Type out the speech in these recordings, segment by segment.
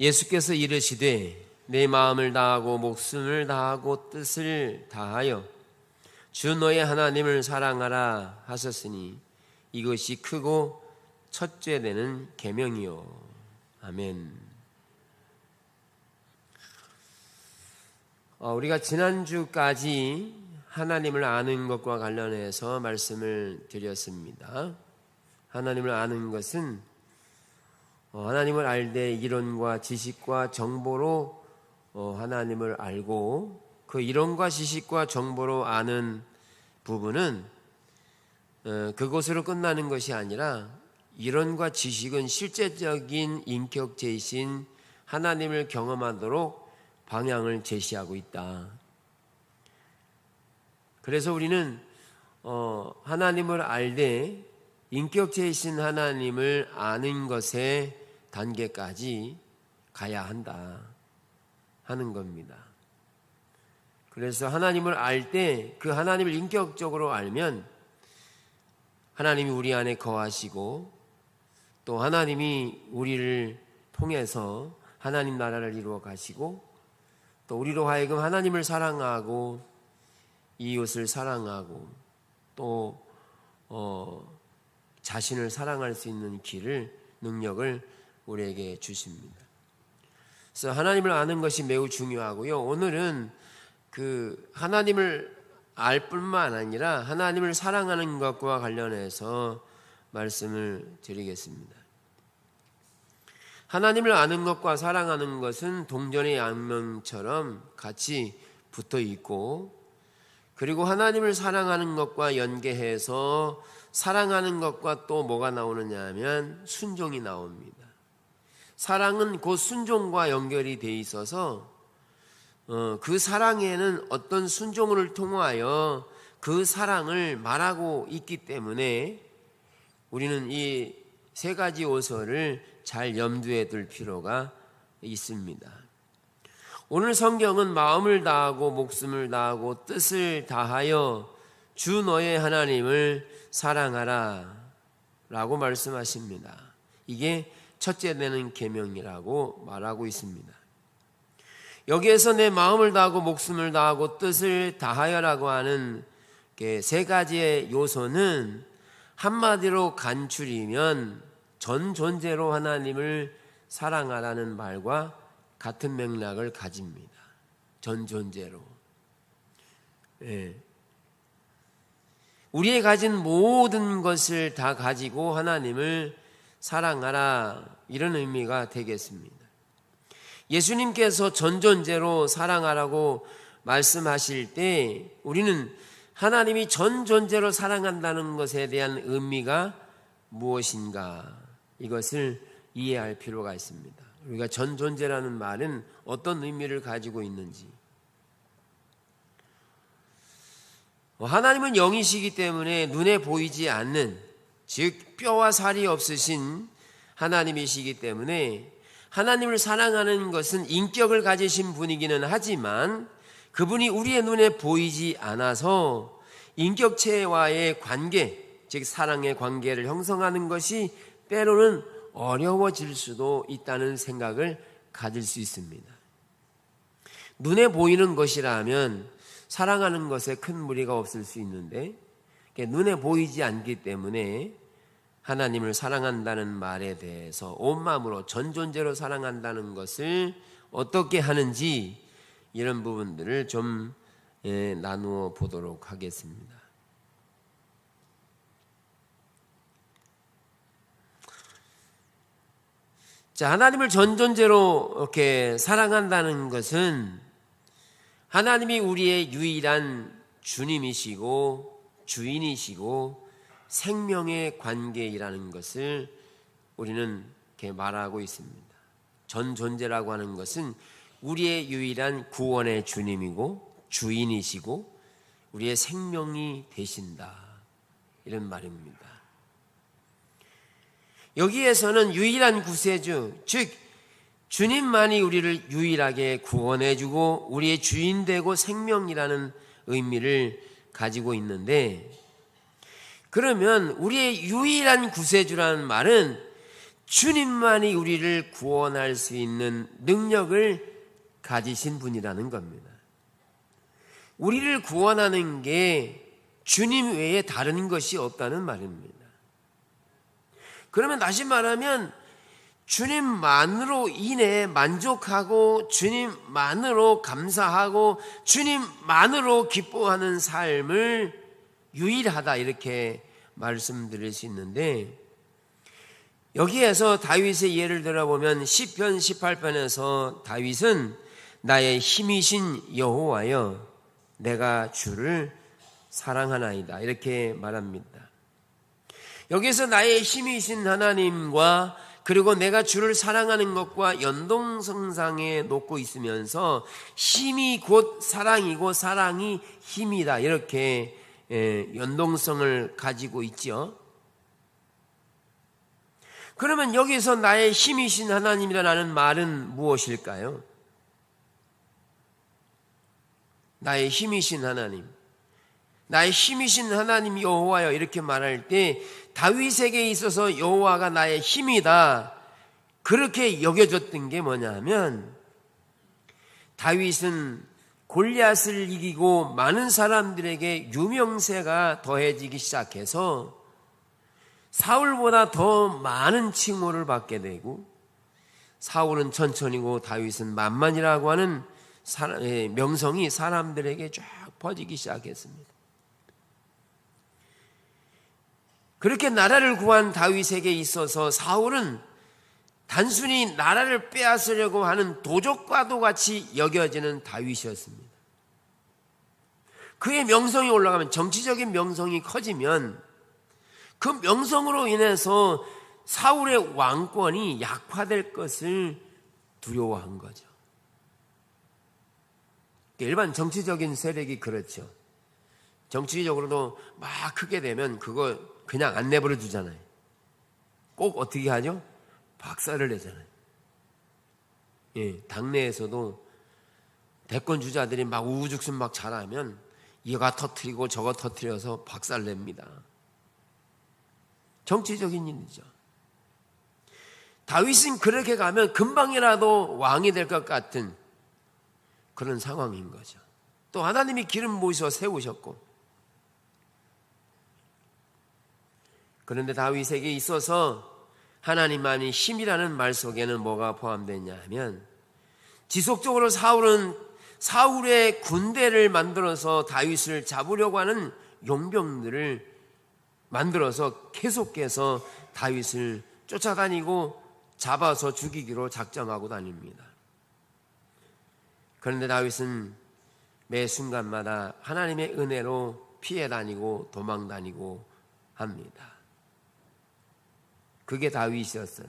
예수께서 이르시되 내 마음을 다하고 목숨을 다하고 뜻을 다하여 주 너의 하나님을 사랑하라 하셨으니 이것이 크고 첫째 되는 계명이요. 아멘. 우리가 지난주까지 하나님을 아는 것과 관련해서 말씀을 드렸습니다. 하나님을 아는 것은 하나님을 알 때 이론과 지식과 정보로 하나님을 알고, 그 이론과 지식과 정보로 아는 부분은 그것으로 끝나는 것이 아니라 이론과 지식은 실제적인 인격체이신 하나님을 경험하도록 방향을 제시하고 있다. 그래서 우리는 하나님을 알 때 인격체이신 하나님을 아는 것의 단계까지 가야 한다 하는 겁니다. 그래서 하나님을 알 때 그 하나님을 인격적으로 알면 하나님이 우리 안에 거하시고, 또 하나님이 우리를 통해서 하나님 나라를 이루어 가시고, 또 우리로 하여금 하나님을 사랑하고 이웃을 사랑하고 또 자신을 사랑할 수 있는 길을, 능력을 우리에게 주십니다. 그래서 하나님을 아는 것이 매우 중요하고요. 오늘은 그 하나님을 알 뿐만 아니라 하나님을 사랑하는 것과 관련해서 말씀을 드리겠습니다. 하나님을 아는 것과 사랑하는 것은 동전의 양면처럼 같이 붙어 있고, 그리고 하나님을 사랑하는 것과 연계해서 사랑하는 것과 또 뭐가 나오느냐 하면 순종이 나옵니다. 사랑은 곧 순종과 연결이 돼 있어서 그 사랑에는 어떤 순종을 통하여 그 사랑을 말하고 있기 때문에 우리는 이 세 가지 요소를 잘 염두에 둘 필요가 있습니다. 오늘 성경은 마음을 다하고 목숨을 다하고 뜻을 다하여 주 너의 하나님을 사랑하라 라고 말씀하십니다. 이게 첫째 되는 계명이라고 말하고 있습니다. 여기에서 내 마음을 다하고 목숨을 다하고 뜻을 다하여라고 하는 세 가지의 요소는 한마디로 간추리면 전 존재로 하나님을 사랑하라는 말과 같은 맥락을 가집니다. 전 존재로. 우리의 가진 모든 것을 다 가지고 하나님을 사랑하라, 이런 의미가 되겠습니다. 예수님께서 전 존재로 사랑하라고 말씀하실 때 우리는 하나님이 전 존재로 사랑한다는 것에 대한 의미가 무엇인가, 이것을 이해할 필요가 있습니다. 우리가 전 존재라는 말은 어떤 의미를 가지고 있는지. 하나님은 영이시기 때문에 눈에 보이지 않는, 즉 뼈와 살이 없으신 하나님이시기 때문에 하나님을 사랑하는 것은 인격을 가지신 분이기는 하지만 그분이 우리의 눈에 보이지 않아서 인격체와의 관계, 즉 사랑의 관계를 형성하는 것이 때로는 어려워질 수도 있다는 생각을 가질 수 있습니다. 눈에 보이는 것이라면 사랑하는 것에 큰 무리가 없을 수 있는데, 눈에 보이지 않기 때문에 하나님을 사랑한다는 말에 대해서 온 마음으로 전 존재로 사랑한다는 것을 어떻게 하는지, 이런 부분들을 좀 나누어 보도록 하겠습니다. 자, 하나님을 전 존재로 이렇게 사랑한다는 것은 하나님이 우리의 유일한 주님이시고 주인이시고 생명의 관계이라는 것을 우리는 이렇게 말하고 있습니다. 전 존재라고 하는 것은 우리의 유일한 구원의 주님이고 주인이시고 우리의 생명이 되신다, 이런 말입니다. 여기에서는 유일한 구세주, 즉 주님만이 우리를 유일하게 구원해주고 우리의 주인 되고 생명이라는 의미를 가지고 있는데, 그러면 우리의 유일한 구세주라는 말은 주님만이 우리를 구원할 수 있는 능력을 가지신 분이라는 겁니다. 우리를 구원하는 게 주님 외에 다른 것이 없다는 말입니다. 그러면 다시 말하면 주님만으로 인해 만족하고 주님만으로 감사하고 주님만으로 기뻐하는 삶을 유일하다 이렇게 말씀드릴 수 있는데, 여기에서 다윗의 예를 들어보면 시편 18편에서 다윗은 나의 힘이신 여호와여 내가 주를 사랑하나이다 이렇게 말합니다. 여기서 나의 힘이신 하나님과 그리고 내가 주를 사랑하는 것과 연동선상에 놓고 있으면서 힘이 곧 사랑이고 사랑이 힘이다 이렇게 연동성을 가지고 있죠. 그러면 여기서 나의 힘이신 하나님이라는 말은 무엇일까요? 나의 힘이신 하나님, 나의 힘이신 하나님 여호와여 이렇게 말할 때 다윗에게 있어서 여호와가 나의 힘이다 그렇게 여겨졌던 게 뭐냐 하면, 다윗은 골리앗을 이기고 많은 사람들에게 유명세가 더해지기 시작해서 사울보다 더 많은 칭호를 받게 되고, 사울은 천천히고 다윗은 만만이라고 하는 명성이 사람들에게 쫙 퍼지기 시작했습니다. 그렇게 나라를 구한 다윗에게 있어서 사울은 단순히 나라를 빼앗으려고 하는 도적과도 같이 여겨지는 다윗이었습니다. 그의 명성이 올라가면, 정치적인 명성이 커지면 그 명성으로 인해서 사울의 왕권이 약화될 것을 두려워한 거죠. 일반 정치적인 세력이 그렇죠. 정치적으로도 막 크게 되면 그거 그냥 안 내버려 두잖아요. 꼭 어떻게 하죠? 박살을 내잖아요. 예, 당내에서도 대권 주자들이 막 우후죽순 막 잘하면 이가 터트리고 저거 터트려서 박살 냅니다. 정치적인 일이죠. 다윗은 그렇게 가면 금방이라도 왕이 될 것 같은 그런 상황인 거죠. 또 하나님이 기름 부으셔 세우셨고, 그런데 다윗에게 있어서 하나님만이 힘이라는 말 속에는 뭐가 포함되냐 하면, 지속적으로 사울은 사울의 군대를 만들어서 다윗을 잡으려고 하는 용병들을 만들어서 계속해서 다윗을 쫓아다니고 잡아서 죽이기로 작정하고 다닙니다. 그런데 다윗은 매 순간마다 하나님의 은혜로 피해 다니고 도망 다니고 합니다. 그게 다윗이었어요.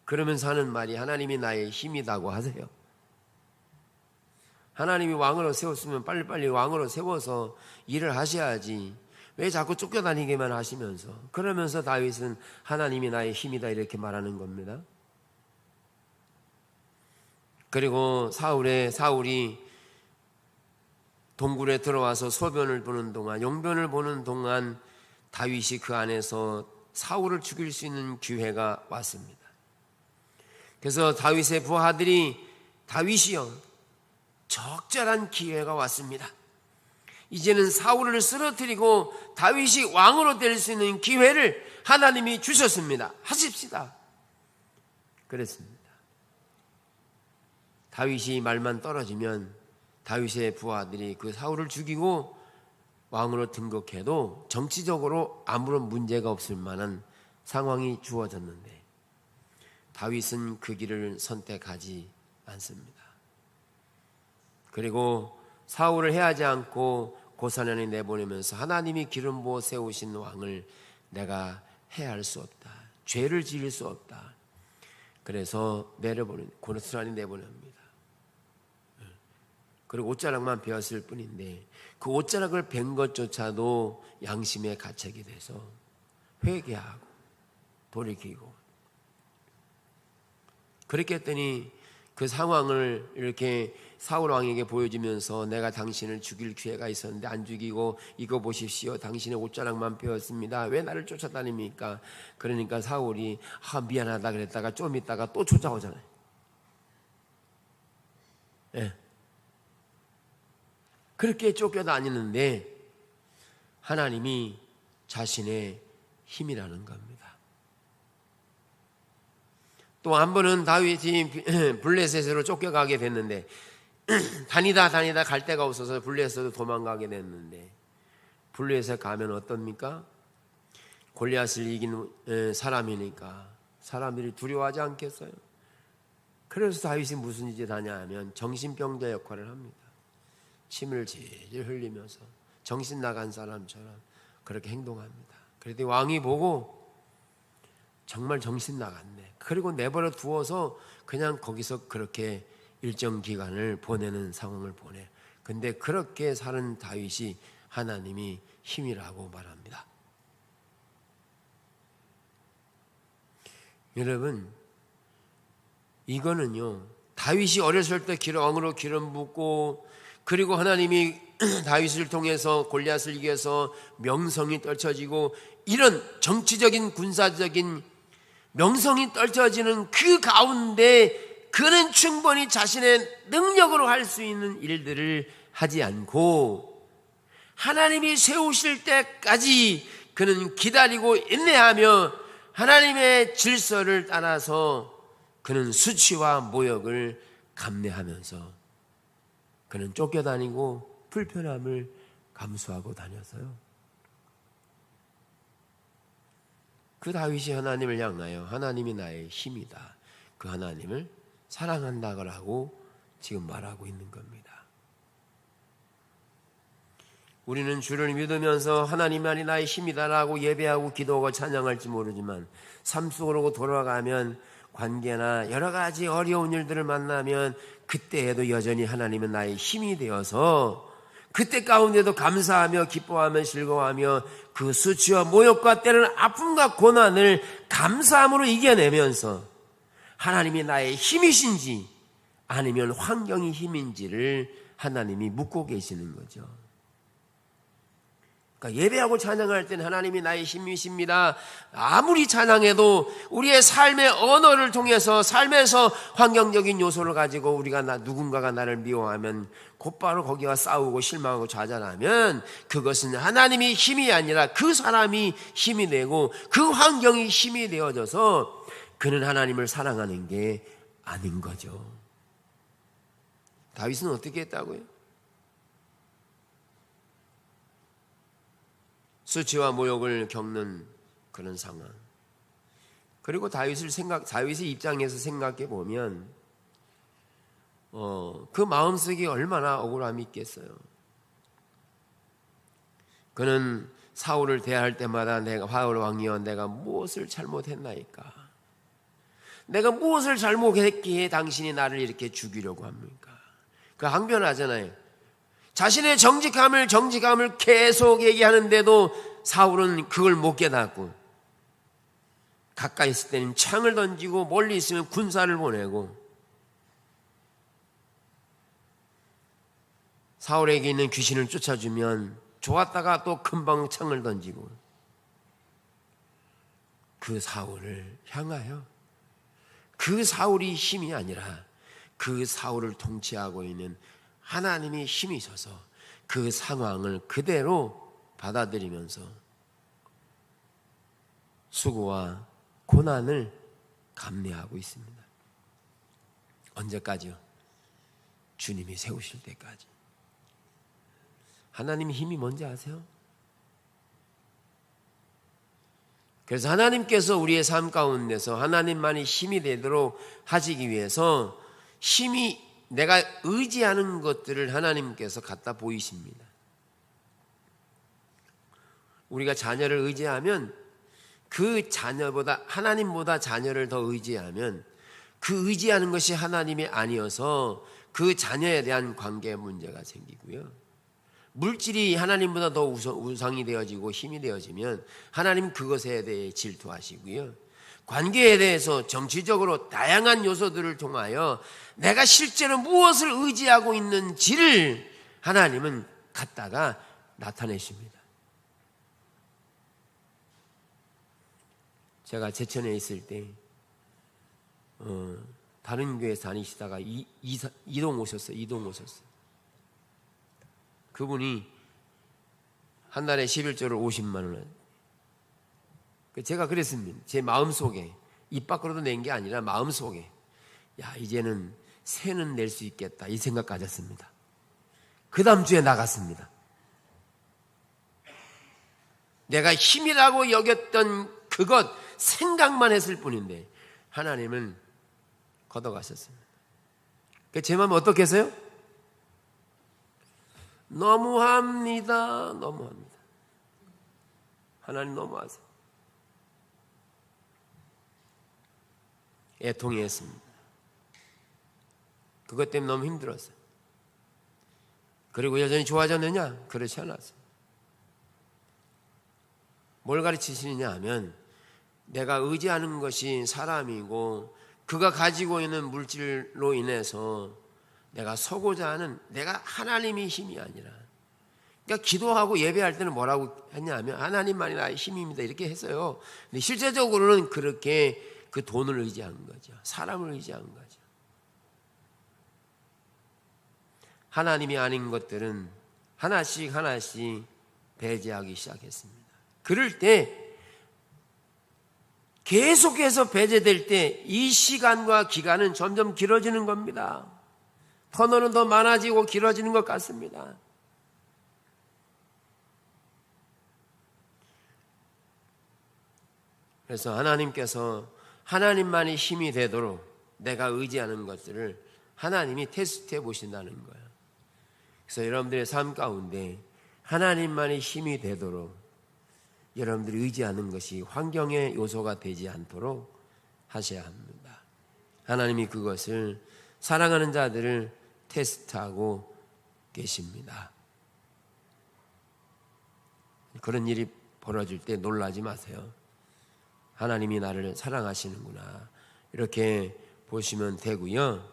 그러면서 하는 말이 하나님이 나의 힘이라고 하세요. 하나님이 왕으로 세웠으면 빨리빨리 왕으로 세워서 일을 하셔야지 왜 자꾸 쫓겨다니기만 하시면서, 그러면서 다윗은 하나님이 나의 힘이다 이렇게 말하는 겁니다. 그리고 사울이 동굴에 들어와서 소변을 보는 동안, 용변을 보는 동안 다윗이 그 안에서 사울을 죽일 수 있는 기회가 왔습니다. 그래서 다윗의 부하들이 다윗이여 적절한 기회가 왔습니다. 이제는 사울을 쓰러뜨리고 다윗이 왕으로 될 수 있는 기회를 하나님이 주셨습니다. 하십시다. 그랬습니다. 다윗이 말만 떨어지면 다윗의 부하들이 그 사울을 죽이고 왕으로 등극해도 정치적으로 아무런 문제가 없을 만한 상황이 주어졌는데, 다윗은 그 길을 선택하지 않습니다. 그리고 사울을 해하지 않고 고사년에 내보내면서 하나님이 기름 부어 세우신 왕을 내가 해할 수 없다, 죄를 지을 수 없다, 그래서 고사년에 내보냅니다. 그리고 옷자락만 베었을 뿐인데 그 옷자락을 벤 것조차도 양심의 가책이 돼서 회개하고 돌이키고, 그렇게 했더니 그 상황을 이렇게 사울 왕에게 보여주면서 내가 당신을 죽일 기회가 있었는데 안 죽이고 이거 보십시오. 당신의 옷자락만 빼었습니다. 왜 나를 쫓아다닙니까? 그러니까 사울이 미안하다 그랬다가 좀 있다가 또 쫓아오잖아요. 예. 그렇게 쫓겨다니는데 하나님이 자신의 힘이라는 겁니다. 또 한 번은 다윗이 블레셋으로 쫓겨가게 됐는데 다니다 갈 데가 없어서 블레셋으로 도망가게 됐는데 블레셋 가면 어떻습니까? 골리앗을 이긴 사람이니까 사람들이 두려워하지 않겠어요? 그래서 다윗이 무슨 짓을 하냐 하면 정신병자 역할을 합니다. 침을 질질 흘리면서 정신 나간 사람처럼 그렇게 행동합니다. 그랬더니 왕이 보고 정말 정신 나갔네. 그리고 내버려 두어서 그냥 거기서 그렇게 일정 기간을 보내는 상황을 보내. 근데 그렇게 사는 다윗이 하나님이 힘이라고 말합니다. 여러분, 이거는요, 다윗이 어렸을 때 왕으로 기름 붓고 그리고 하나님이 다윗을 통해서 골리앗을 이겨서 명성이 떨쳐지고 이런 정치적인 군사적인 명성이 떨쳐지는 그 가운데 그는 충분히 자신의 능력으로 할 수 있는 일들을 하지 않고 하나님이 세우실 때까지 그는 기다리고 인내하며 하나님의 질서를 따라서 그는 수치와 모욕을 감내하면서 그는 쫓겨다니고 불편함을 감수하고 다녔어요. 그 다윗이 하나님을 향하여 하나님이 나의 힘이다, 그 하나님을 사랑한다고 지금 말하고 있는 겁니다. 우리는 주를 믿으면서 하나님만이 나의 힘이다라고 예배하고 기도하고 찬양할지 모르지만 삶 속으로 돌아가면 관계나 여러 가지 어려운 일들을 만나면 그때에도 여전히 하나님은 나의 힘이 되어서 그때 가운데도 감사하며 기뻐하며 즐거워하며 그 수치와 모욕과 때로는 아픔과 고난을 감사함으로 이겨내면서 하나님이 나의 힘이신지 아니면 환경이 힘인지를 하나님이 묻고 계시는 거죠. 그러니까 예배하고 찬양할 때는 하나님이 나의 힘이십니다. 아무리 찬양해도 우리의 삶의 언어를 통해서 삶에서 환경적인 요소를 가지고 누군가가 나를 미워하면 곧바로 거기와 싸우고 실망하고 좌절하면 그것은 하나님이 힘이 아니라 그 사람이 힘이 되고 그 환경이 힘이 되어져서 그는 하나님을 사랑하는 게 아닌 거죠. 다윗은 어떻게 했다고요? 수치와 모욕을 겪는 그런 상황. 그리고 다윗의 입장에서 생각해 보면 그 마음속에 얼마나 억울함이 있겠어요. 그는 사울을 대할 때마다 사울 왕이여 내가 무엇을 잘못했나이까? 내가 무엇을 잘못했기에 당신이 나를 이렇게 죽이려고 합니까? 그 항변하잖아요. 자신의 정직함을 계속 얘기하는데도 사울은 그걸 못 깨닫고 가까이 있을 때는 창을 던지고 멀리 있으면 군사를 보내고 사울에게 있는 귀신을 쫓아주면 좋았다가 또 금방 창을 던지고 그 사울을 향하여 그 사울이 힘이 아니라 그 사울을 통치하고 있는 하나님이 힘이 있어서 그 상황을 그대로 받아들이면서 수고와 고난을 감내하고 있습니다. 언제까지요? 주님이 세우실 때까지. 하나님의 힘이 뭔지 아세요? 그래서 하나님께서 우리의 삶 가운데서 하나님만이 힘이 되도록 하시기 위해서 내가 의지하는 것들을 하나님께서 갖다 보이십니다. 우리가 자녀를 의지하면 그 자녀보다 하나님보다 자녀를 더 의지하면 그 의지하는 것이 하나님이 아니어서 그 자녀에 대한 관계 문제가 생기고요. 물질이 하나님보다 더 우상이 되어지고 힘이 되어지면 하나님 그것에 대해 질투하시고요. 관계에 대해서 정치적으로 다양한 요소들을 통하여 내가 실제로 무엇을 의지하고 있는지를 하나님은 갖다가 나타내십니다. 제가 제천에 있을 때 다른 교회 다니시다가 이동 오셨어요. 그분이 한 달에 11조를 50만 원. 제가 그랬습니다. 제 마음속에, 입 밖으로도 낸 게 아니라 마음속에, 야, 이제는 세는 낼 수 있겠다, 이 생각 가졌습니다. 그 다음 주에 나갔습니다. 내가 힘이라고 여겼던 그것 생각만 했을 뿐인데 하나님은 걷어가셨습니다. 제 마음은 어떻겠어요? 너무합니다. 하나님 너무하세요. 애통했습니다. 그것 때문에 너무 힘들었어요. 그리고 여전히 좋아졌느냐? 그렇지 않았어요. 뭘 가르치시느냐 하면 내가 의지하는 것이 사람이고 그가 가지고 있는 물질로 인해서 내가 서고자 하는 내가 하나님의 힘이 아니라, 그러니까 기도하고 예배할 때는 뭐라고 했냐면 하나님만이 나의 힘입니다 이렇게 했어요. 근데 실제적으로는 그렇게 그 돈을 의지한 거죠. 사람을 의지한 거죠. 하나님이 아닌 것들은 하나씩 배제하기 시작했습니다. 그럴 때 계속해서 배제될 때 이 시간과 기간은 점점 길어지는 겁니다. 터널은 더 많아지고 길어지는 것 같습니다. 그래서 하나님께서 하나님만이 힘이 되도록 내가 의지하는 것들을 하나님이 테스트해 보신다는 거예요. 그래서 여러분들의 삶 가운데 하나님만이 힘이 되도록 여러분들이 의지하는 것이 환경의 요소가 되지 않도록 하셔야 합니다. 하나님이 그것을 사랑하는 자들을 테스트하고 계십니다. 그런 일이 벌어질 때 놀라지 마세요. 하나님이 나를 사랑하시는구나 이렇게 보시면 되고요.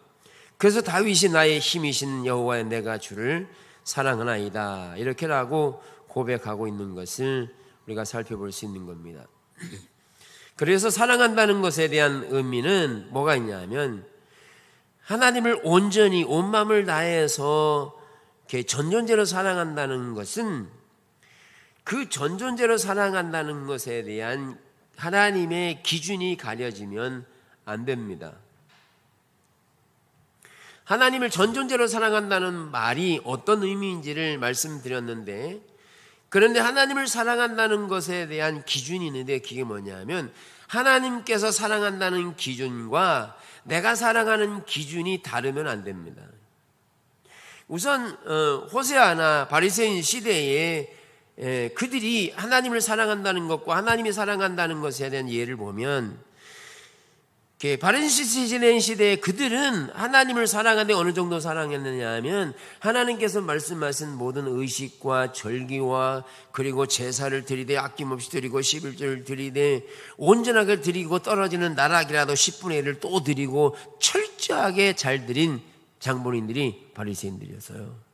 그래서 다윗이 나의 힘이신 여호와의 내가 주를 사랑하나이다 이렇게라고 고백하고 있는 것을 우리가 살펴볼 수 있는 겁니다. 그래서 사랑한다는 것에 대한 의미는 뭐가 있냐면 하나님을 온전히 온 마음을 다해서 이렇게 전존재로 사랑한다는 것은 그 전존재로 사랑한다는 것에 대한 하나님의 기준이 가려지면 안 됩니다. 하나님을 전존재로 사랑한다는 말이 어떤 의미인지를 말씀드렸는데, 그런데 하나님을 사랑한다는 것에 대한 기준이 있는데 그게 뭐냐면 하나님께서 사랑한다는 기준과 내가 사랑하는 기준이 다르면 안 됩니다. 우선 호세아나 바리새인 시대에 그들이 하나님을 사랑한다는 것과 하나님이 사랑한다는 것에 대한 예를 보면 바리새인 시대에 그들은 하나님을 사랑하는데 어느 정도 사랑했느냐 하면 하나님께서 말씀하신 모든 의식과 절기와 그리고 제사를 드리되 아낌없이 드리고 11조를 드리되 온전하게 드리고 떨어지는 나락이라도 10분의 1을 또 드리고 철저하게 잘 드린 장본인들이 바리새인들이었어요.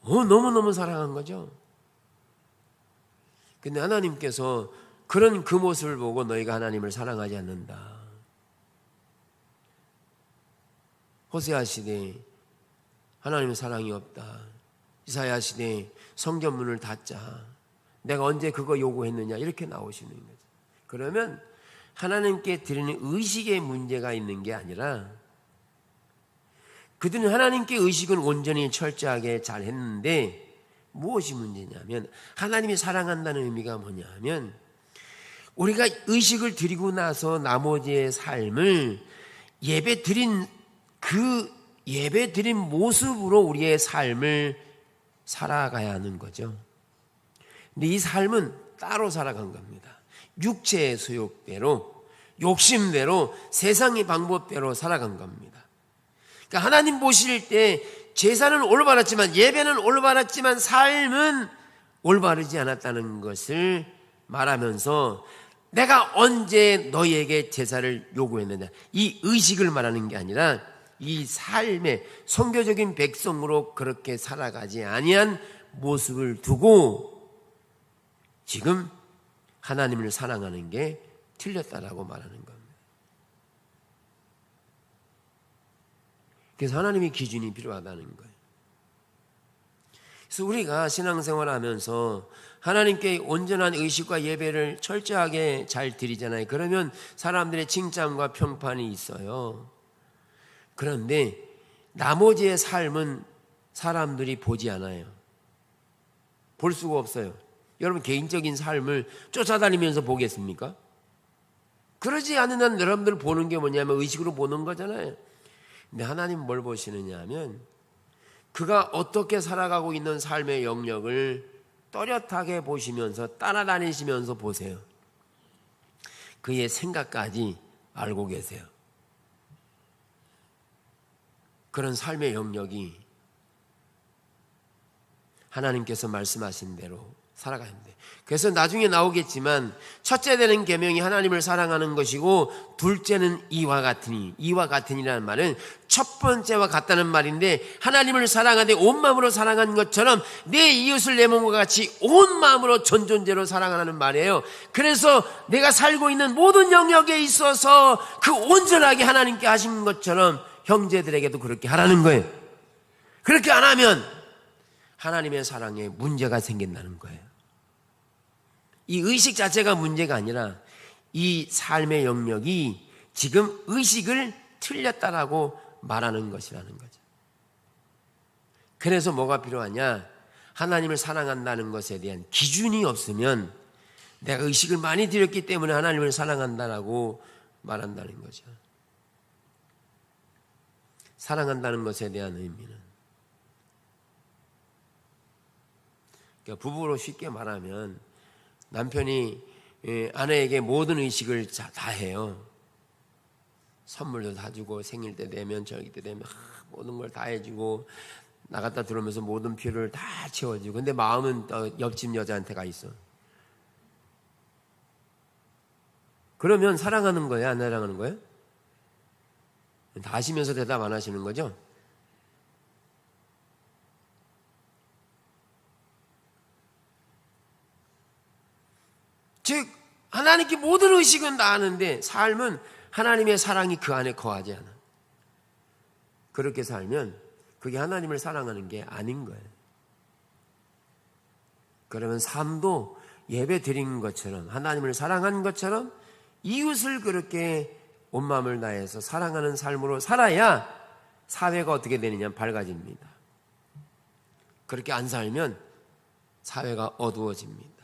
너무너무 사랑한 거죠. 근데 하나님께서 그런 그 모습을 보고 너희가 하나님을 사랑하지 않는다. 호세아 시대에 하나님의 사랑이 없다. 이사야 시대에 성전문을 닫자. 내가 언제 그거 요구했느냐 이렇게 나오시는 거죠. 그러면 하나님께 드리는 의식에 문제가 있는 게 아니라 그들은 하나님께 의식은 온전히 철저하게 잘 했는데 무엇이 문제냐면 하나님이 사랑한다는 의미가 뭐냐면 우리가 의식을 드리고 나서 나머지의 삶을 예배 드린 모습으로 우리의 삶을 살아가야 하는 거죠. 근데 이 삶은 따로 살아간 겁니다. 육체의 수욕대로, 욕심대로, 세상의 방법대로 살아간 겁니다. 그러니까 하나님 보실 때 제사는 올바랐지만, 예배는 올바랐지만 삶은 올바르지 않았다는 것을 말하면서 내가 언제 너희에게 제사를 요구했느냐, 이 의식을 말하는 게 아니라 이 삶의 선교적인 백성으로 그렇게 살아가지 아니한 모습을 두고 지금 하나님을 사랑하는 게 틀렸다라고 말하는 겁니다. 그래서 하나님의 기준이 필요하다는 거예요. 그래서 우리가 신앙생활 하면서 하나님께 온전한 의식과 예배를 철저하게 잘 드리잖아요. 그러면 사람들의 칭찬과 평판이 있어요. 그런데 나머지의 삶은 사람들이 보지 않아요. 볼 수가 없어요. 여러분 개인적인 삶을 쫓아다니면서 보겠습니까? 그러지 않는 한 여러분들 보는 게 뭐냐면 의식으로 보는 거잖아요. 근데 하나님 뭘 보시느냐 하면 그가 어떻게 살아가고 있는 삶의 영역을 또렷하게 보시면서 따라다니시면서 보세요. 그의 생각까지 알고 계세요. 그런 삶의 영역이 하나님께서 말씀하신 대로 살아가야 합니다. 그래서 나중에 나오겠지만 첫째 되는 계명이 하나님을 사랑하는 것이고 둘째는 이와 같으니라는 말은 첫 번째와 같다는 말인데 하나님을 사랑하되 온 마음으로 사랑한 것처럼 내 이웃을 내 몸과 같이 온 마음으로 전 존재로 사랑하라는 말이에요. 그래서 내가 살고 있는 모든 영역에 있어서 그 온전하게 하나님께 하신 것처럼 형제들에게도 그렇게 하라는 거예요. 그렇게 안 하면 하나님의 사랑에 문제가 생긴다는 거예요. 이 의식 자체가 문제가 아니라 이 삶의 영역이 지금 의식을 틀렸다라고 말하는 것이라는 거죠. 그래서 뭐가 필요하냐? 하나님을 사랑한다는 것에 대한 기준이 없으면 내가 의식을 많이 드렸기 때문에 하나님을 사랑한다라고 말한다는 거죠. 사랑한다는 것에 대한 의미는 그러니까 부부로 쉽게 말하면 남편이 아내에게 모든 의식을 다 해요. 선물도 다 주고 생일 때 되면 저기 때 되면 모든 걸 다 해주고 나갔다 들어오면서 모든 필요를 다 채워주고 근데 마음은 옆집 여자한테 가 있어. 그러면 사랑하는 거예요? 안 사랑하는 거예요? 다 아시면서 대답 안 하시는 거죠? 즉 하나님께 모든 의식은 다 아는데 삶은 하나님의 사랑이 그 안에 거하지 않아. 그렇게 살면 그게 하나님을 사랑하는 게 아닌 거예요. 그러면 삶도 예배 드린 것처럼 하나님을 사랑한 것처럼 이웃을 그렇게 온 마음을 다해서 사랑하는 삶으로 살아야 사회가 어떻게 되느냐 밝아집니다. 그렇게 안 살면 사회가 어두워집니다.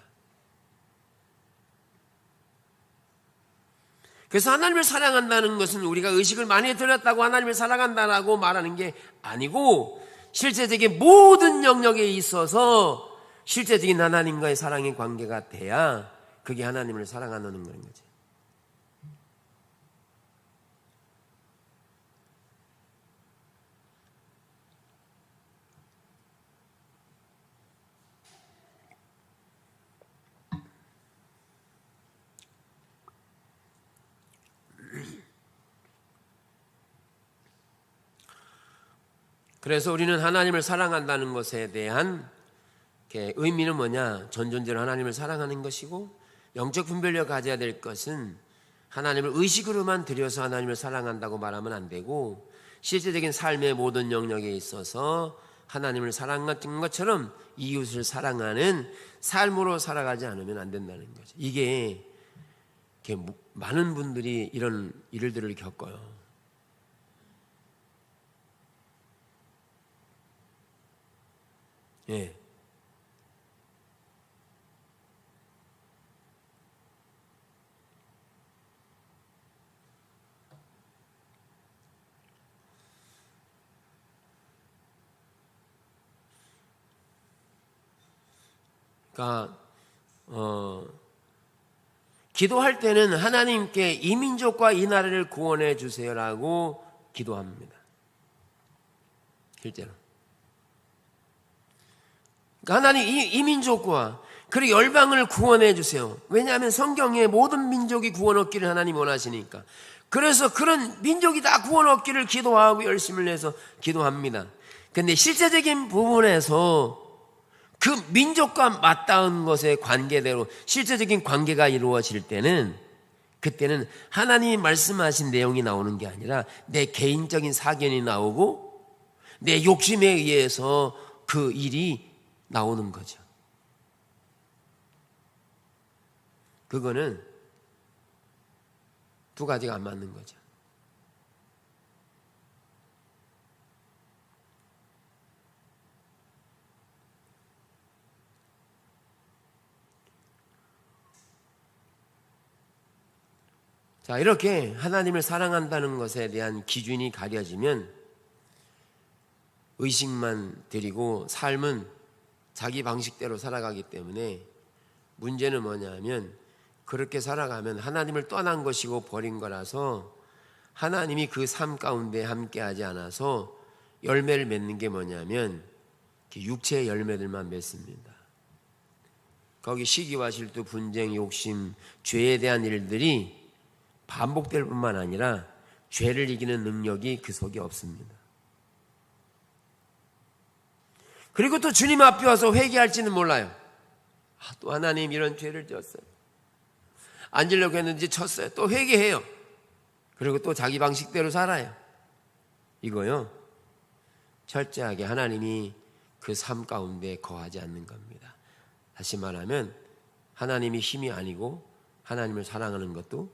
그래서 하나님을 사랑한다는 것은 우리가 의식을 많이 들었다고 하나님을 사랑한다라고 말하는 게 아니고 실제적인 모든 영역에 있어서 실제적인 하나님과의 사랑의 관계가 돼야 그게 하나님을 사랑하는 거죠. 그래서 우리는 하나님을 사랑한다는 것에 대한 의미는 뭐냐? 전존재로 하나님을 사랑하는 것이고 영적 분별력 가져야 될 것은 하나님을 의식으로만 들여서 하나님을 사랑한다고 말하면 안 되고 실제적인 삶의 모든 영역에 있어서 하나님을 사랑하는 것처럼 이웃을 사랑하는 삶으로 살아가지 않으면 안 된다는 거죠. 이게 많은 분들이 이런 일들을 겪어요. 예. 그러니까 기도할 때는 하나님께 이 민족과 이 나라를 구원해 주세요라고 기도합니다. 실제로. 그러니까 하나님 이 민족과 그리고 열방을 구원해 주세요. 왜냐하면 성경에 모든 민족이 구원 얻기를 하나님 원하시니까. 그래서 그런 민족이 다 구원 얻기를 기도하고 열심을 내서 기도합니다. 근데 실제적인 부분에서 그 민족과 맞닿은 것의 관계대로 실제적인 관계가 이루어질 때는, 그때는 하나님이 말씀하신 내용이 나오는 게 아니라 내 개인적인 사견이 나오고 내 욕심에 의해서 그 일이 나오는 거죠. 그거는 두 가지가 안 맞는 거죠. 자, 이렇게 하나님을 사랑한다는 것에 대한 기준이 가려지면 의식만 드리고 삶은 자기 방식대로 살아가기 때문에 문제는 뭐냐면, 그렇게 살아가면 하나님을 떠난 것이고 버린 거라서 하나님이 그 삶 가운데 함께하지 않아서 열매를 맺는 게 뭐냐면 육체의 열매들만 맺습니다. 거기 시기와 질투, 분쟁, 욕심, 죄에 대한 일들이 반복될 뿐만 아니라 죄를 이기는 능력이 그 속에 없습니다. 그리고 또 주님 앞에 와서 회개할지는 몰라요. 또 하나님 이런 죄를 지었어요. 안 지려고 했는데 쳤어요. 또 회개해요. 그리고 또 자기 방식대로 살아요. 이거요, 철저하게 하나님이 그 삶 가운데 거하지 않는 겁니다. 다시 말하면 하나님이 힘이 아니고 하나님을 사랑하는 것도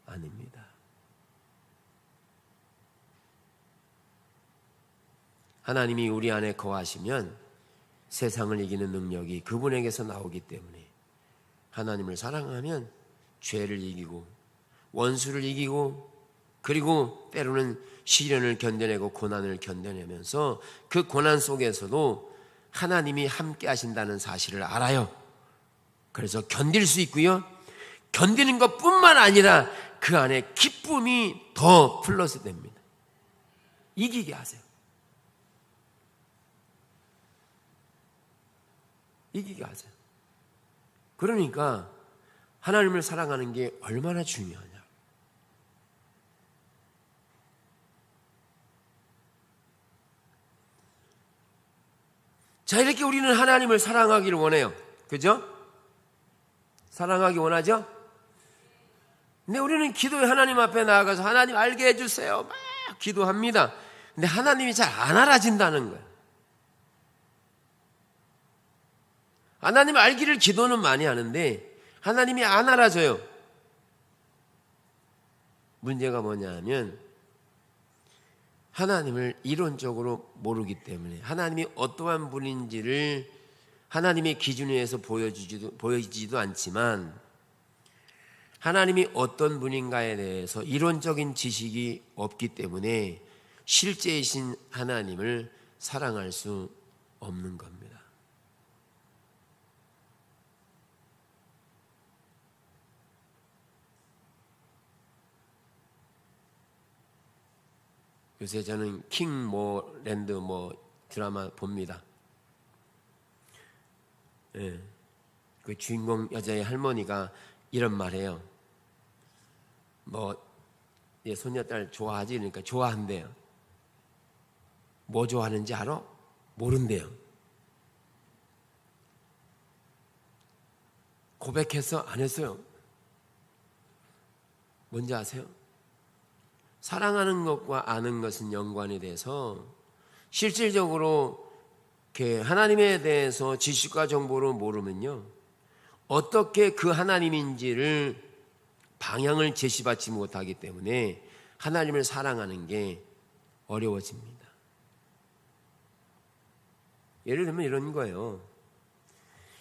아닙니다. 하나님이 우리 안에 거하시면 세상을 이기는 능력이 그분에게서 나오기 때문에 하나님을 사랑하면 죄를 이기고 원수를 이기고, 그리고 때로는 시련을 견뎌내고 고난을 견뎌내면서 그 고난 속에서도 하나님이 함께 하신다는 사실을 알아요. 그래서 견딜 수 있고요, 견디는 것뿐만 아니라 그 안에 기쁨이 더 플러스 됩니다. 이기게 하세요. 이기게 하세요. 그러니까 하나님을 사랑하는 게 얼마나 중요하냐. 자, 이렇게 우리는 하나님을 사랑하기를 원해요. 그죠? 사랑하기 원하죠? 근데 우리는 기도에 하나님 앞에 나아가서 하나님 알게 해주세요 막 기도합니다. 근데 하나님이 잘 안 알아진다는 거예요. 하나님 알기를 기도는 많이 하는데 하나님이 안 알아줘요. 문제가 뭐냐 하면 하나님을 이론적으로 모르기 때문에, 하나님이 어떠한 분인지를 하나님의 기준에 의해서 보여지지도 않지만 하나님이 어떤 분인가에 대해서 이론적인 지식이 없기 때문에 실제이신 하나님을 사랑할 수 없는 겁니다. 요새 저는 킹 랜드 드라마 봅니다. 예. 그 주인공 여자의 할머니가 이런 말해요. 손녀딸 좋아하지? 그러니까 좋아한대요. 뭐 좋아하는지 알아? 모른대요. 고백했어? 안 했어요? 뭔지 아세요? 사랑하는 것과 아는 것은 연관이 돼서 실질적으로 하나님에 대해서 지식과 정보를 모르면요, 어떻게 그 하나님인지를 방향을 제시받지 못하기 때문에 하나님을 사랑하는 게 어려워집니다. 예를 들면 이런 거예요.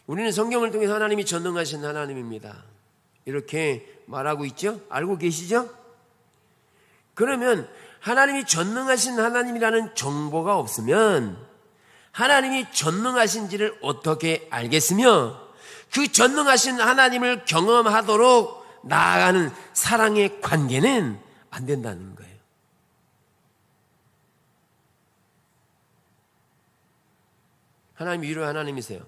우리는 성경을 통해서 하나님이 전능하신 하나님입니다, 이렇게 말하고 있죠? 알고 계시죠? 그러면 하나님이 전능하신 하나님이라는 정보가 없으면 하나님이 전능하신지를 어떻게 알겠으며 그 전능하신 하나님을 경험하도록 나아가는 사랑의 관계는 안 된다는 거예요. 하나님 위로의 하나님이세요.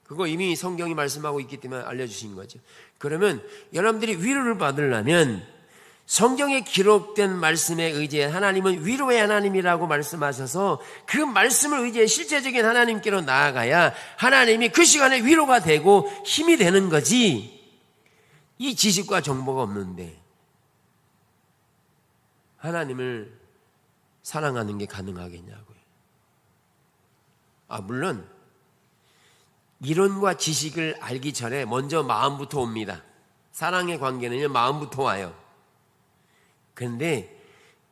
그거 이미 성경이 말씀하고 있기 때문에 알려주신 거죠. 그러면 여러분들이 위로를 받으려면 성경에 기록된 말씀에 의지해 하나님은 위로의 하나님이라고 말씀하셔서 그 말씀을 의지해 실제적인 하나님께로 나아가야 하나님이 그 시간에 위로가 되고 힘이 되는 거지. 이 지식과 정보가 없는데 하나님을 사랑하는 게 가능하겠냐고요. 물론 이론과 지식을 알기 전에 먼저 마음부터 옵니다. 사랑의 관계는요, 마음부터 와요. 그런데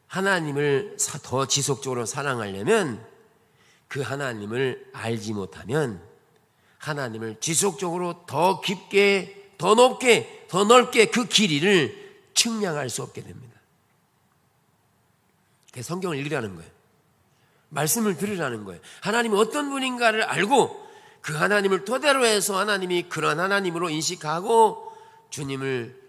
하나님을 더 지속적으로 사랑하려면 그 하나님을 알지 못하면 하나님을 지속적으로 더 깊게, 더 높게, 더 넓게 그 길이를 측량할 수 없게 됩니다. 그래서 성경을 읽으라는 거예요. 말씀을 들으라는 거예요. 하나님이 어떤 분인가를 알고 그 하나님을 토대로 해서 하나님이 그런 하나님으로 인식하고 주님을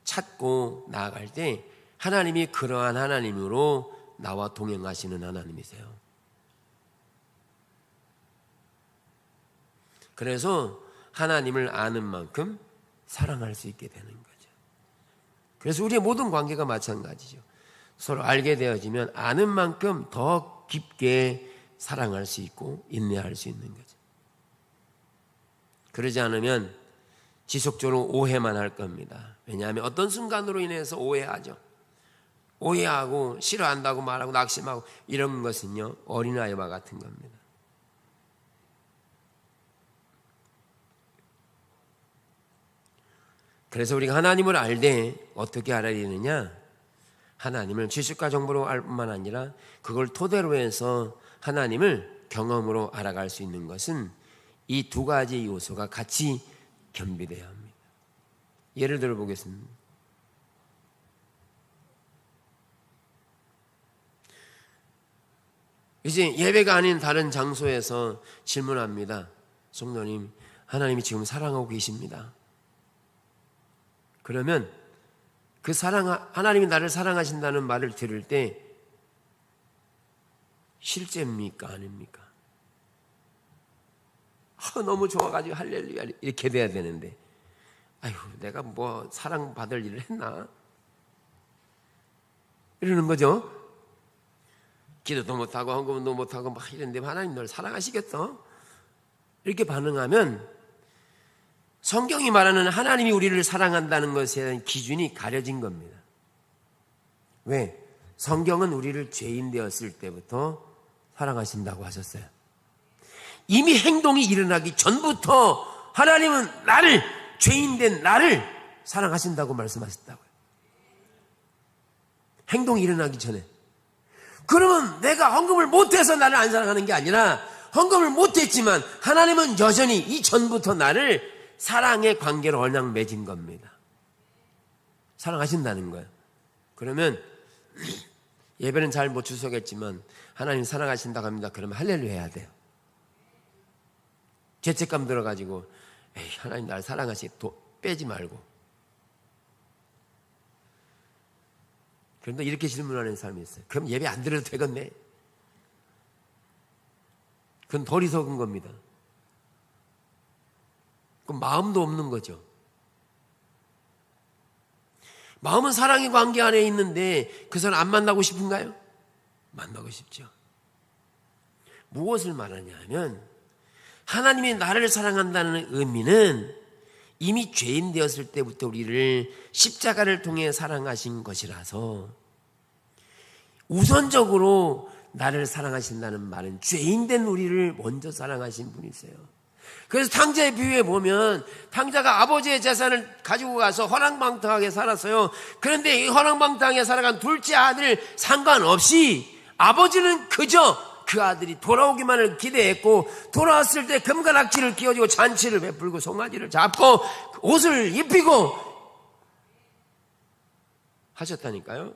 찾고 나아갈 때 하나님이 그러한 하나님으로 나와 동행하시는 하나님이세요. 그래서 하나님을 아는 만큼 사랑할 수 있게 되는 거죠. 그래서 우리의 모든 관계가 마찬가지죠. 서로 알게 되어지면 아는 만큼 더 깊게 사랑할 수 있고 인내할 수 있는 거죠. 그러지 않으면 지속적으로 오해만 할 겁니다. 왜냐하면 어떤 순간으로 인해서 오해하죠. 오해하고 싫어한다고 말하고 낙심하고 이런 것은요, 어린아이와 같은 겁니다. 그래서 우리가 하나님을 알 때 어떻게 알아야 되느냐? 하나님을 지식과 정보로 알 뿐만 아니라 그걸 토대로 해서 하나님을 경험으로 알아갈 수 있는 것은 이 두 가지 요소가 같이 겸비되어야 합니다. 예를 들어 보겠습니다. 이제 예배가 아닌 다른 장소에서 질문합니다. 성도님, 하나님이 지금 사랑하고 계십니다. 그러면 그 하나님이 나를 사랑하신다는 말을 들을 때 실제입니까? 아닙니까? 너무 좋아가지고 할렐루야 이렇게 돼야 되는데 내가 뭐 사랑받을 일을 했나? 이러는 거죠. 기도도 못하고 헌금도 못하고 막 이랬는데 하나님 널 사랑하시겠어? 이렇게 반응하면 성경이 말하는 하나님이 우리를 사랑한다는 것에 대한 기준이 가려진 겁니다. 왜? 성경은 우리를 죄인 되었을 때부터 사랑하신다고 하셨어요. 이미 행동이 일어나기 전부터 하나님은 나를, 죄인 된 나를 사랑하신다고 말씀하셨다고요. 행동이 일어나기 전에. 그러면 내가 헌금을 못해서 나를 안 사랑하는 게 아니라 헌금을 못했지만 하나님은 여전히 이전부터 나를 사랑의 관계로 언약 맺은 겁니다. 사랑하신다는 거예요. 그러면 예배는 잘 못 주석했지만 하나님 사랑하신다고 합니다. 그러면 할렐루야 해야 돼요. 죄책감 들어가지고 하나님 나를 사랑하시 빼지 말고. 그런데 이렇게 질문하는 사람이 있어요. 그럼 예배 안 드려도 되겠네. 그건 덜 이석은 겁니다. 그럼 마음도 없는 거죠. 마음은 사랑의 관계 안에 있는데 그 사람 안 만나고 싶은가요? 만나고 싶죠. 무엇을 말하냐면 하나님이 나를 사랑한다는 의미는 이미 죄인 되었을 때부터 우리를 십자가를 통해 사랑하신 것이라서 우선적으로 나를 사랑하신다는 말은 죄인 된 우리를 먼저 사랑하신 분이세요. 그래서 탕자의 비유에 보면 탕자가 아버지의 재산을 가지고 가서 허랑방탕하게 살았어요. 그런데 이 허랑방탕하게 살아간 둘째 아들 상관없이 아버지는 그저 그 아들이 돌아오기만을 기대했고 돌아왔을 때 금가락지를 끼워주고 잔치를 베풀고 송아지를 잡고 옷을 입히고 하셨다니까요.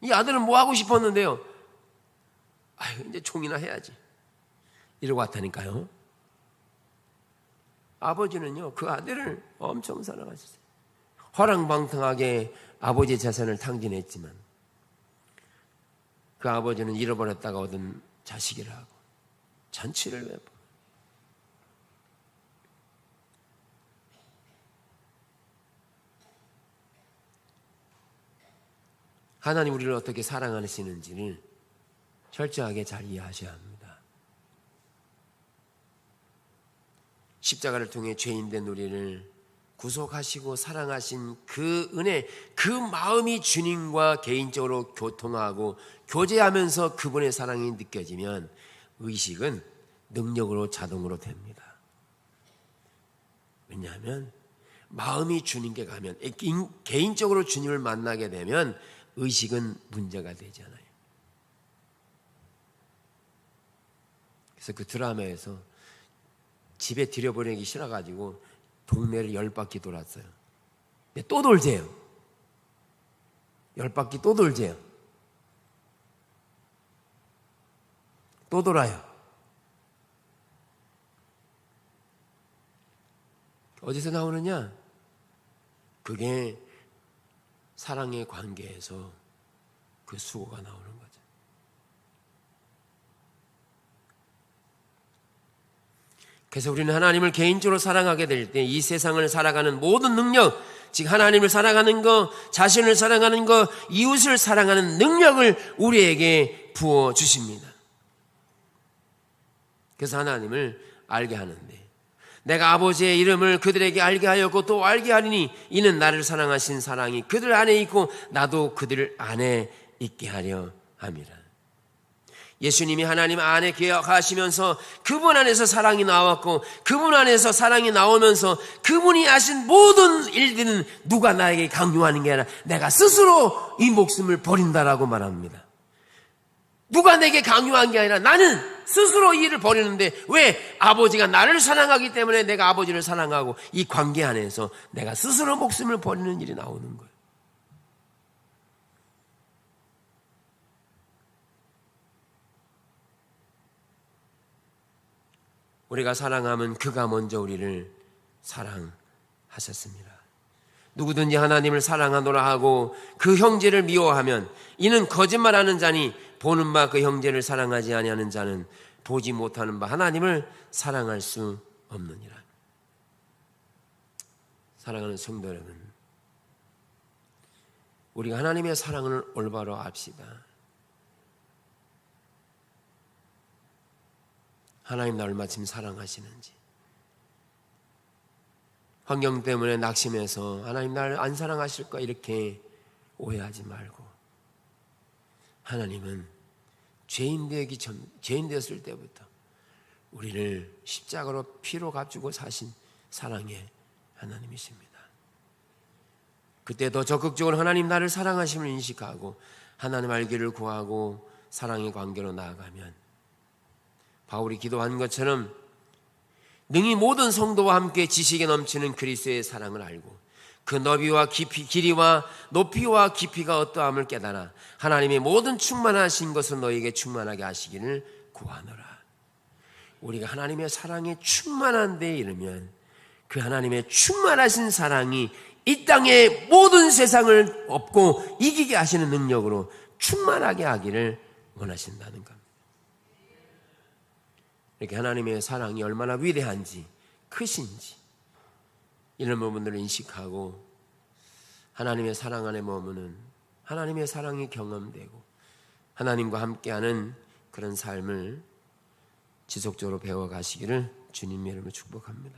이 아들은 뭐 하고 싶었는데요? 이제 종이나 해야지 이러고 왔다니까요. 아버지는요 그 아들을 엄청 사랑하셨어요. 허랑방탕하게 아버지의 재산을 탕진했지만 그 아버지는 잃어버렸다가 얻은 자식이라고 잔치를 베풀고 하나님 우리를 어떻게 사랑하시는지를 철저하게 잘 이해하셔야 합니다. 십자가를 통해 죄인된 우리를 구속하시고 사랑하신 그 은혜, 그 마음이 주님과 개인적으로 교통하고 교제하면서 그분의 사랑이 느껴지면 의식은 능력으로 자동으로 됩니다. 왜냐하면 마음이 주님께 가면, 개인적으로 주님을 만나게 되면 의식은 문제가 되잖아요. 그래서 그 드라마에서 집에 들여보내기 싫어가지고 동네를 10바퀴 돌았어요. 근데 또 돌재요. 10바퀴 또 돌재요. 또 돌아요. 어디서 나오느냐? 그게 사랑의 관계에서 그 수고가 나오는 거죠. 그래서 우리는 하나님을 개인적으로 사랑하게 될 때 이 세상을 살아가는 모든 능력, 즉 하나님을 사랑하는 것, 자신을 사랑하는 것, 이웃을 사랑하는 능력을 우리에게 부어 주십니다. 그래서 하나님을 알게 하는데, 내가 아버지의 이름을 그들에게 알게 하였고 또 알게 하리니 이는 나를 사랑하신 사랑이 그들 안에 있고 나도 그들 안에 있게 하려 함이라. 예수님이 하나님 안에 계약하시면서 그분 안에서 사랑이 나왔고 그분 안에서 사랑이 나오면서 그분이 하신 모든 일들은 누가 나에게 강요하는 게 아니라 내가 스스로 이 목숨을 버린다라고 말합니다. 누가 내게 강요한 게 아니라 나는 스스로 이 일을 버리는데, 왜? 아버지가 나를 사랑하기 때문에 내가 아버지를 사랑하고 이 관계 안에서 내가 스스로 목숨을 버리는 일이 나오는 거예요. 우리가 사랑하면 그가 먼저 우리를 사랑하셨습니다. 누구든지 하나님을 사랑하노라 하고 그 형제를 미워하면 이는 거짓말하는 자니 보는 바 그 형제를 사랑하지 아니하는 자는 보지 못하는 바 하나님을 사랑할 수 없느니라. 사랑하는 성도 여러분, 우리가 하나님의 사랑을 올바로 압시다. 하나님 나를 마침 사랑하시는지, 환경 때문에 낙심해서 하나님 나를 안 사랑하실까 이렇게 오해하지 말고, 하나님은 죄인 되었을 때부터 우리를 십자가로 피로 값주고 사신 사랑의 하나님이십니다. 그때 더 적극적으로 하나님 나를 사랑하심을 인식하고 하나님 알기를 구하고 사랑의 관계로 나아가면 바울이 기도한 것처럼 능히 모든 성도와 함께 지식에 넘치는 그리스도의 사랑을 알고 그 너비와 깊이, 길이와 높이와 깊이가 어떠함을 깨달아 하나님의 모든 충만하신 것을 너에게 충만하게 하시기를 구하노라. 우리가 하나님의 사랑에 충만한 데에 이르면 그 하나님의 충만하신 사랑이 이 땅의 모든 세상을 엎고 이기게 하시는 능력으로 충만하게 하기를 원하신다는 겁니다. 이렇게 하나님의 사랑이 얼마나 위대한지, 크신지 이런 부분들을 인식하고 하나님의 사랑 안에 머무는 하나님의 사랑이 경험되고 하나님과 함께하는 그런 삶을 지속적으로 배워가시기를 주님의 이름으로 축복합니다.